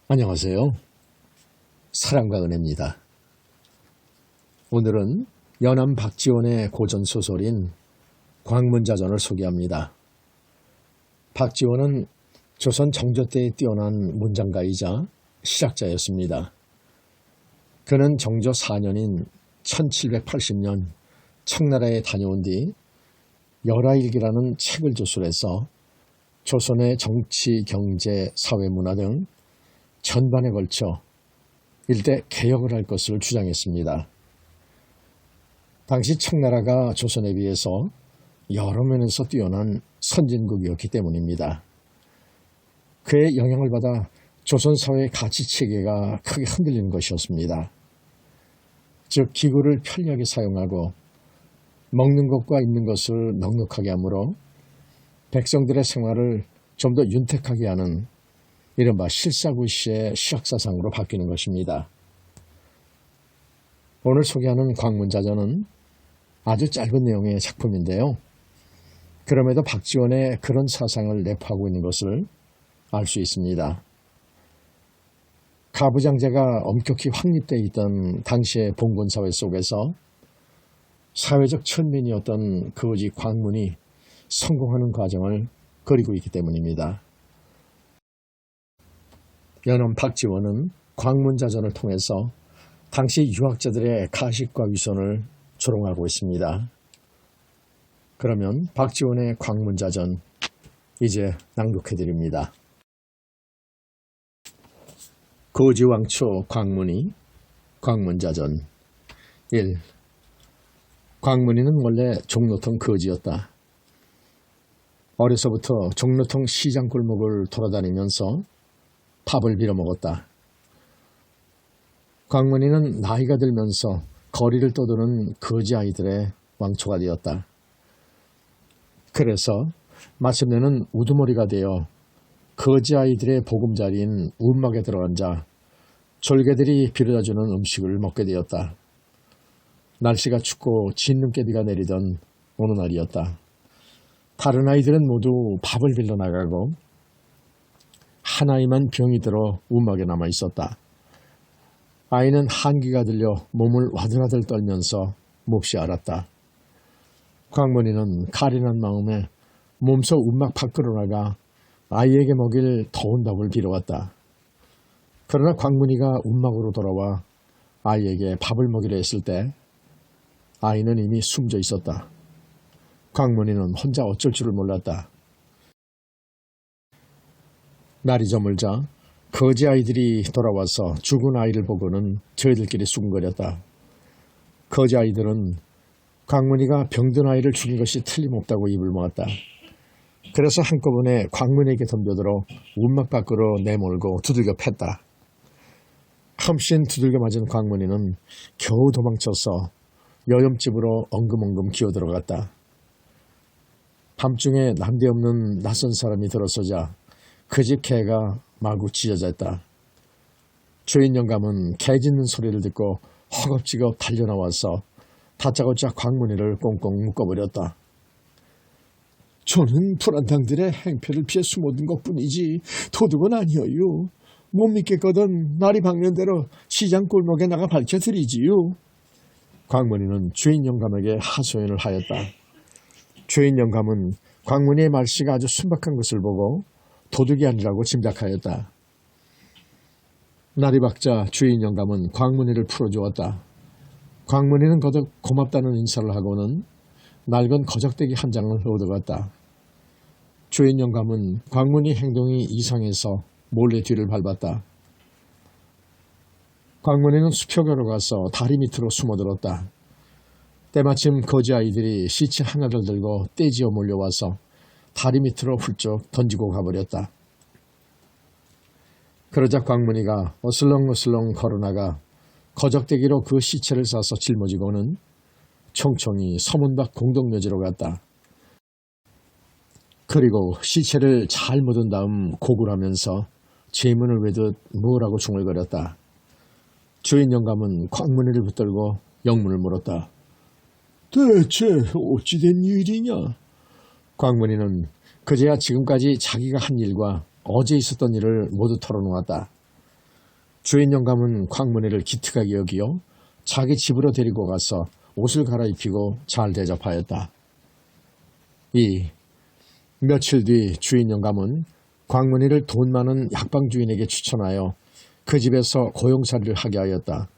안녕하세요. 사랑과 은혜입니다. 오늘은 연암 박지원의 고전소설인 광문자전을 소개합니다. 박지원은 조선 정조 때에 뛰어난 문장가이자 실학자였습니다. 그는 정조 4년인 1780년 청나라에 다녀온 뒤 열하일기라는 책을 저술해서 조선의 정치, 경제, 사회, 문화 등 전반에 걸쳐 일대 개혁을 할 것을 주장했습니다. 당시 청나라가 조선에 비해서 여러 면에서 뛰어난 선진국이었기 때문입니다. 그의 영향을 받아 조선 사회의 가치체계가 크게 흔들리는 것이었습니다. 즉 기구를 편리하게 사용하고 먹는 것과 입는 것을 넉넉하게 하므로 백성들의 생활을 좀 더 윤택하게 하는 이른바 실사구시의 시학사상으로 바뀌는 것입니다. 오늘 소개하는 광문자전은 아주 짧은 내용의 작품인데요. 그럼에도 박지원의 그런 사상을 내포하고 있는 것을 알 수 있습니다. 가부장제가 엄격히 확립되어 있던 당시의 봉건사회 속에서 사회적 천민이었던 거지 광문이 성공하는 과정을 그리고 있기 때문입니다. 연암 박지원은 광문자전을 통해서 당시 유학자들의 가식과 위선을 조롱하고 있습니다. 그러면 박지원의 광문자전 이제 낭독해드립니다. 거지왕초 광문이 광문자전 1. 광문이는 원래 종로통 거지였다. 어려서부터 종로통 시장 골목을 돌아다니면서 밥을 빌어먹었다. 광문이는 나이가 들면서 거리를 떠도는 거지 아이들의 왕초가 되었다. 그래서 마침내는 우두머리가 되어 거지 아이들의 보금자리인 움막에 들어앉아 졸개들이 빌어다주는 음식을 먹게 되었다. 날씨가 춥고 진눈깨비가 내리던 어느 날이었다. 다른 아이들은 모두 밥을 빌러 나가고 한 아이만 병이 들어 움막에 남아 있었다. 아이는 한기가 들려 몸을 와들와들 떨면서 몹시 앓았다. 광문이는 가련한 마음에 몸소 움막 밖으로 나가 아이에게 먹일 더운 밥을 빌어왔다. 그러나 광문이가 움막으로 돌아와 아이에게 밥을 먹이려 했을 때 아이는 이미 숨져 있었다. 광문이는 혼자 어쩔 줄을 몰랐다. 날이 저물자 거지 아이들이 돌아와서 죽은 아이를 보고는 저희들끼리 수군거렸다. 거지 아이들은 광문이가 병든 아이를 죽인 것이 틀림없다고 입을 모았다. 그래서 한꺼번에 광문이에게 덤벼들어 움막 밖으로 내몰고 두들겨 팼다. 험씬 두들겨 맞은 광문이는 겨우 도망쳐서 여염집으로 엉금엉금 기어들어갔다. 밤중에 난데없는 낯선 사람이 들어서자 그 집 개가 마구 짖어댔다. 주인 영감은 개 짖는 소리를 듣고 허겁지겁 달려나와서 다짜고짜 광문이를 꽁꽁 묶어버렸다. 저는 불안당들의 행패를 피해 숨어든 것뿐이지 도둑은 아니어요. 못 믿겠거든 날이 밝는 대로 시장 골목에 나가 밝혀드리지요. 광문이는 주인 영감에게 하소연을 하였다. 주인 영감은 광문이의 말씨가 아주 순박한 것을 보고 도둑이 아니라고 짐작하였다. 날이 밝자 주인 영감은 광문이를 풀어주었다. 광문이는 거듭 고맙다는 인사를 하고는 낡은 거적대기 한 장을 얻어갔다. 주인 영감은 광문이 행동이 이상해서 몰래 뒤를 밟았다. 광문이는 수표가로 가서 다리 밑으로 숨어들었다. 때마침 거지 아이들이 시체 하나를 들고 떼지어 몰려와서 다리 밑으로 훌쩍 던지고 가버렸다. 그러자 광문이가 어슬렁어슬렁 걸어나가 거적대기로 그 시체를 싸서 짊어지고는 총총히 서문 밖 공동묘지로 갔다. 그리고 시체를 잘 묻은 다음 고굴하면서 제문을 외듯 뭐라고 중얼거렸다. 주인 영감은 광문이를 붙들고 영문을 물었다. 대체 어찌된 일이냐? 광문이는 그제야 지금까지 자기가 한 일과 어제 있었던 일을 모두 털어놓았다. 주인 영감은 광문이를 기특하게 여기어 자기 집으로 데리고 가서 옷을 갈아입히고 잘 대접하였다. 며칠 뒤 주인 영감은 광문이를 돈 많은 약방 주인에게 추천하여 그 집에서 고용살이를 하게 하였다.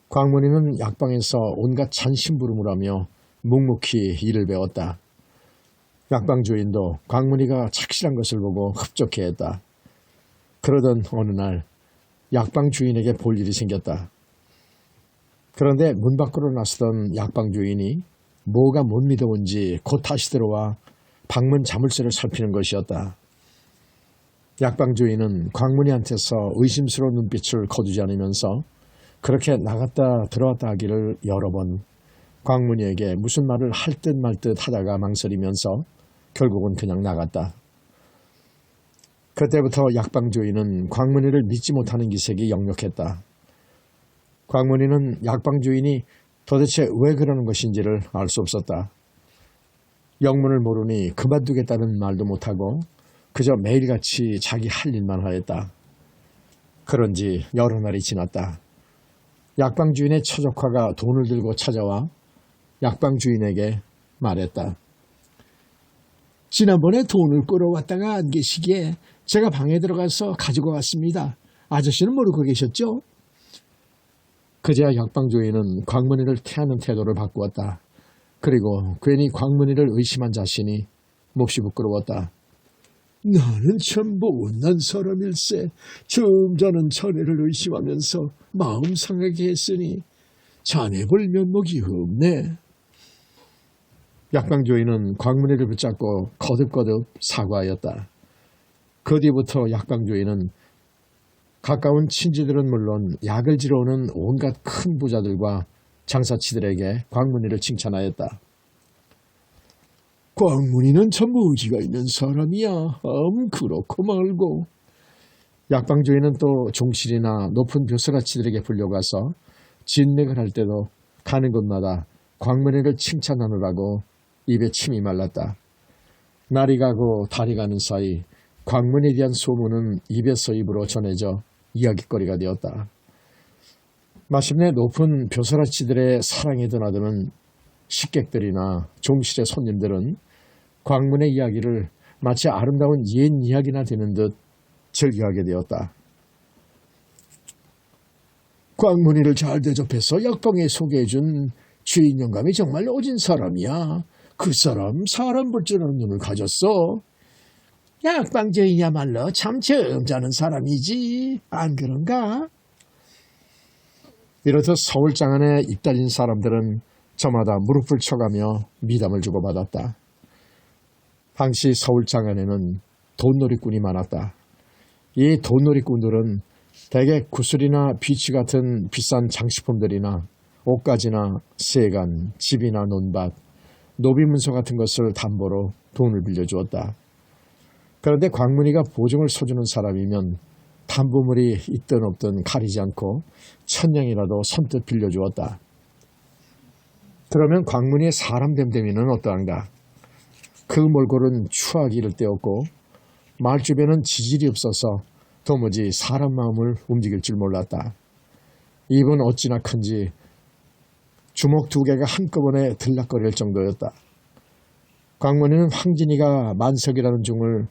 광문이는 약방에서 온갖 잔심부름을 하며 묵묵히 일을 배웠다. 약방 주인도 광문이가 착실한 것을 보고 흡족해했다. 그러던 어느 날 약방 주인에게 볼 일이 생겼다. 그런데 문 밖으로 나서던 약방 주인이 뭐가 못 믿어온지 곧 다시 들어와 방문 자물쇠를 살피는 것이었다. 약방 주인은 광문이한테서 의심스러운 눈빛을 거두지 않으면서 그렇게 나갔다 들어왔다 하기를 여러 번 광문이에게 무슨 말을 할 듯 말 듯 하다가 망설이면서 결국은 그냥 나갔다. 그때부터 약방 주인은 광문이를 믿지 못하는 기색이 역력했다. 광문이는 약방 주인이 도대체 왜 그러는 것인지를 알 수 없었다. 영문을 모르니 그만두겠다는 말도 못하고 그저 매일같이 자기 할 일만 하였다. 그런지 여러 날이 지났다. 약방 주인의 처조카가 돈을 들고 찾아와 약방 주인에게 말했다. 지난번에 돈을 끌어왔다가 안 계시기에 제가 방에 들어가서 가지고 왔습니다. 아저씨는 모르고 계셨죠? 그제야 약방 주인은 광문이를 태하는 태도를 바꾸었다. 그리고 괜히 광문이를 의심한 자신이 몹시 부끄러웠다. 나는 참 못난 사람일세. 처음 자는 자네를 의심하면서 마음 상하게 했으니 자네 볼 면목이 없네. 약방 주인은 광문이를 붙잡고 거듭거듭 사과하였다. 그 뒤부터 약방 주인은 가까운 친지들은 물론 약을 지러 오는 온갖 큰 부자들과 장사치들에게 광문이를 칭찬하였다. 광문이는 참 의지가 있는 사람이야. 그렇고 말고. 약방 주인은 또 종실이나 높은 벼슬아치들에게 불려가서 진맥을 할 때도 가는 곳마다 광문이를 칭찬하느라고 입에 침이 말랐다. 날이 가고 달이 가는 사이 광문에 대한 소문은 입에서 입으로 전해져 이야깃거리가 되었다. 마침내 높은 벼슬아치들의 사랑에 드나드는 식객들이나 종실의 손님들은 광문의 이야기를 마치 아름다운 옛 이야기나 되는 듯 즐겨하게 되었다. 광문이를 잘 대접해서 약방에 소개해준 주인 영감이 정말 오진 사람이야. 그 사람 볼 줄 아는 눈을 가졌어. 약방 주인이야말로 참 점잖은 사람이지. 안 그런가? 이렇듯 서울 장안에 입달린 사람들은 저마다 무릎을 쳐가며 미담을 주고받았다. 당시 서울 장안에는 돈놀이꾼이 많았다. 이 돈놀이꾼들은 대개 구슬이나 비치 같은 비싼 장식품들이나 옷가지나 세간, 집이나 논밭, 노비문서 같은 것을 담보로 돈을 빌려주었다. 그런데 광문이가 보증을 서주는 사람이면 담보물이 있든 없든 가리지 않고 1,000냥이라도 선뜻 빌려주었다. 그러면 광문이의 사람 됨됨이는 어떠한가? 그 몰골은 추하기 이를 데 없고 말주변은 지질이 없어서 도무지 사람 마음을 움직일 줄 몰랐다. 입은 어찌나 큰지 주먹 2개가 한꺼번에 들락거릴 정도였다. 광문이는 황진이가 만석이라는 중을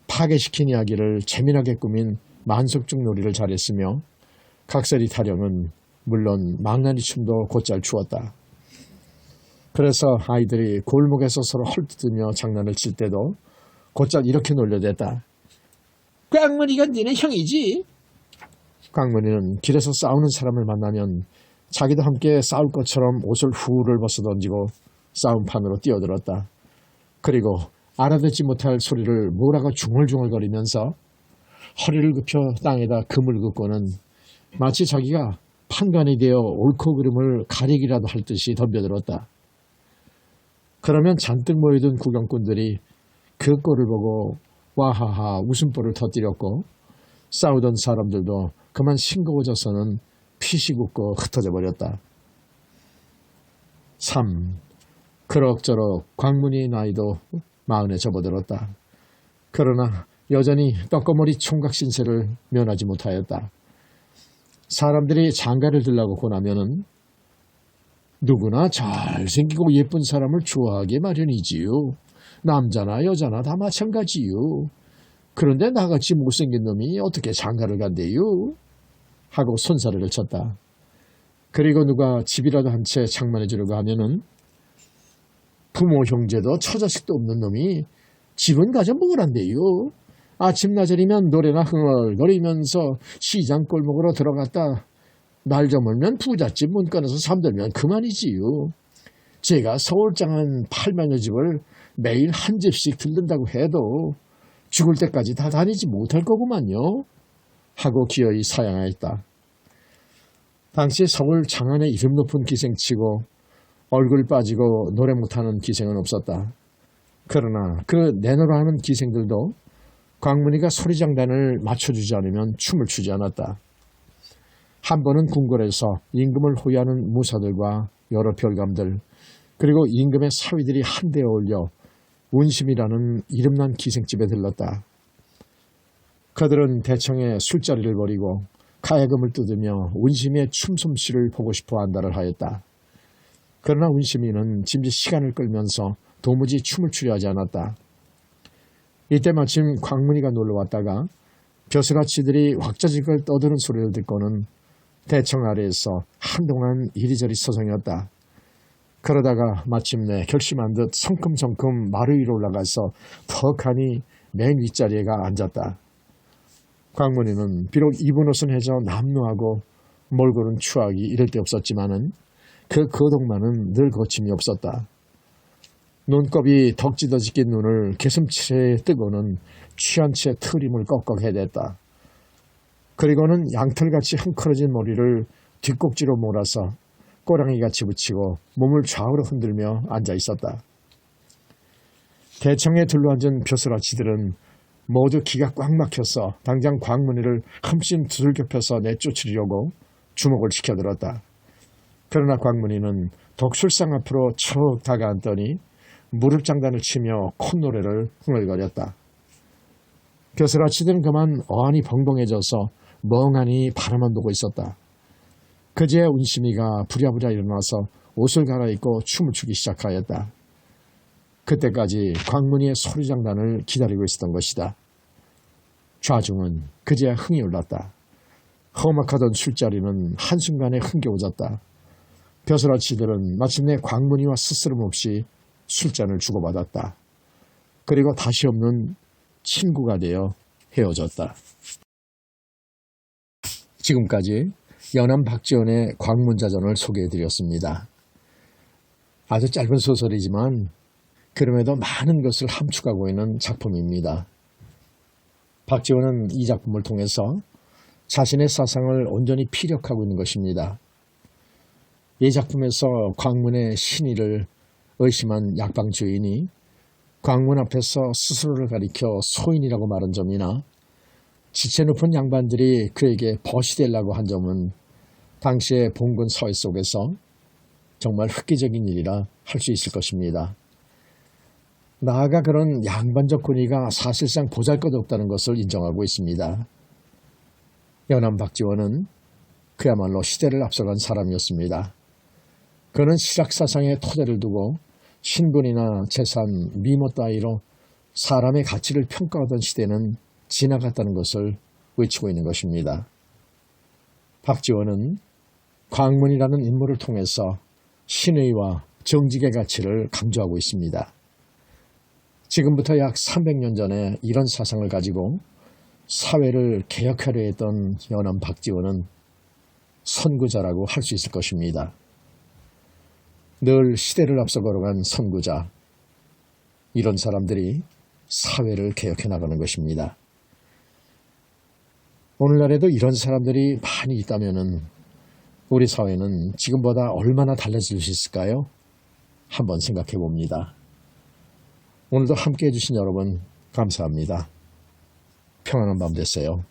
파괴시킨 이야기를 재미나게 꾸민 만석중 놀이를 잘했으며 각설이 타령은 물론 망나니 춤도 곧잘 추었다. 그래서 아이들이 골목에서 서로 헐뜯으며 장난을 칠 때도 곧잘 이렇게 놀려댔다. 광문이가 니네 형이지? 광문이는 길에서 싸우는 사람을 만나면 자기도 함께 싸울 것처럼 옷을 후를 벗어던지고 싸움판으로 뛰어들었다. 그리고 알아듣지 못할 소리를 뭐라고 중얼중얼거리면서 허리를 굽혀 땅에다 금을 긋고는 마치 자기가 판관이 되어 옳고 그름을 가리기라도 할 듯이 덤벼들었다. 그러면 잔뜩 모여든 구경꾼들이 그 꼴을 보고 와하하 웃음보를 터뜨렸고 싸우던 사람들도 그만 싱거워져서는 피식 웃고 흩어져 버렸다. 3. 그럭저럭 광문이의 나이도 40에 접어들었다. 그러나 여전히 떡거머리 총각 신세를 면하지 못하였다. 사람들이 장가를 들라고 나면은 누구나 잘생기고 예쁜 사람을 좋아하게 마련이지요. 남자나 여자나 다 마찬가지요. 그런데 나같이 못생긴 놈이 어떻게 장가를 간대요? 하고 손사래를 쳤다. 그리고 누가 집이라도 한 채 장만해 주려고 하면은 부모 형제도 처자식도 없는 놈이 집은 가져 먹으란대요. 아침 나절이면 노래나 흥얼거리면서 시장 골목으로 들어갔다 날 저물면 부잣집 문 꺼내서 잠들면 그만이지요. 제가 서울장한 8만여 집을 매일 한 집씩 들른다고 해도 죽을 때까지 다 다니지 못할 거구만요. 하고 기어이 사양하였다. 당시 서울 장안의 이름 높은 기생치고 얼굴 빠지고 노래 못하는 기생은 없었다. 그러나 그 내노라 하는 기생들도 광문이가 소리장단을 맞춰주지 않으면 춤을 추지 않았다. 한 번은 궁궐에서 임금을 호위하는 무사들과 여러 별감들 그리고 임금의 사위들이 한데 어울려 운심이라는 이름난 기생집에 들렀다. 그들은 대청에 술자리를 벌이고 가야금을 뜯으며 운심이의 춤솜씨를 보고 싶어 한다를 하였다. 그러나 운심이는 짐짓 시간을 끌면서 도무지 춤을 추려 하지 않았다. 이때 마침 광문이가 놀러왔다가 벼슬아치들이 왁자지껄 떠드는 소리를 듣고는 대청 아래에서 한동안 이리저리 서성였다. 그러다가 마침내 결심한 듯 성큼성큼 마루 위로 올라가서 턱하니 맨 윗자리에 가 앉았다. 광문이는 비록 입은 옷은 해져 남루하고 몰골은 추하기 이럴 데 없었지만은 그 거동만은 늘 거침이 없었다. 눈곱이 덕지더 지낀 눈을 개슴치레 뜨고는 취한 채 트림을 꺽꺽 해댔다. 그리고는 양털같이 흥커러진 머리를 뒷꼭지로 몰아서 꼬랑이같이 붙이고 몸을 좌우로 흔들며 앉아 있었다. 대청에 둘러앉은 벼슬아치들은 모두 기가 꽉 막혀서 당장 광문이를 흠씬 두들겨 펴서 내쫓으려고 주목을 시켜들었다. 그러나 광문이는 독술상 앞으로 척 다가앉더니 무릎장단을 치며 콧노래를 흥얼거렸다. 벼슬아치들은 그만 어안이 벙벙해져서 멍하니 바라만 보고 있었다. 그제야 운심이가 부랴부랴 일어나서 옷을 갈아입고 춤을 추기 시작하였다. 그때까지 광문이의 소리장단을 기다리고 있었던 것이다. 좌중은 그제야 흥이 올랐다. 험악하던 술자리는 한순간에 흥겨워졌다. 벼슬아치들은 마침내 광문이와 스스럼 없이 술잔을 주고받았다. 그리고 다시 없는 친구가 되어 헤어졌다. 지금까지 연암 박지원의 광문자전을 소개해드렸습니다. 아주 짧은 소설이지만 그럼에도 많은 것을 함축하고 있는 작품입니다. 박지원은 이 작품을 통해서 자신의 사상을 온전히 피력하고 있는 것입니다. 이 작품에서 광문의 신의를 의심한 약방 주인이 광문 앞에서 스스로를 가리켜 소인이라고 말한 점이나 지체 높은 양반들이 그에게 벗이 되려고 한 점은 당시의 봉건 사회 속에서 정말 획기적인 일이라 할 수 있을 것입니다. 나아가 그런 양반적 권위가 사실상 보잘것없다는 것을 인정하고 있습니다. 연암 박지원은 그야말로 시대를 앞서간 사람이었습니다. 그는 실학사상의 토대를 두고 신분이나 재산, 미모 따위로 사람의 가치를 평가하던 시대는 지나갔다는 것을 외치고 있는 것입니다. 박지원은 광문이라는 인물을 통해서 신의와 정직의 가치를 강조하고 있습니다. 지금부터 약 300년 전에 이런 사상을 가지고 사회를 개혁하려 했던 연암 박지원은 선구자라고 할 수 있을 것입니다. 늘 시대를 앞서 걸어간 선구자, 이런 사람들이 사회를 개혁해 나가는 것입니다. 오늘날에도 이런 사람들이 많이 있다면 우리 사회는 지금보다 얼마나 달라질 수 있을까요? 한번 생각해 봅니다. 오늘도 함께해 주신 여러분 감사합니다. 평안한 밤 되세요.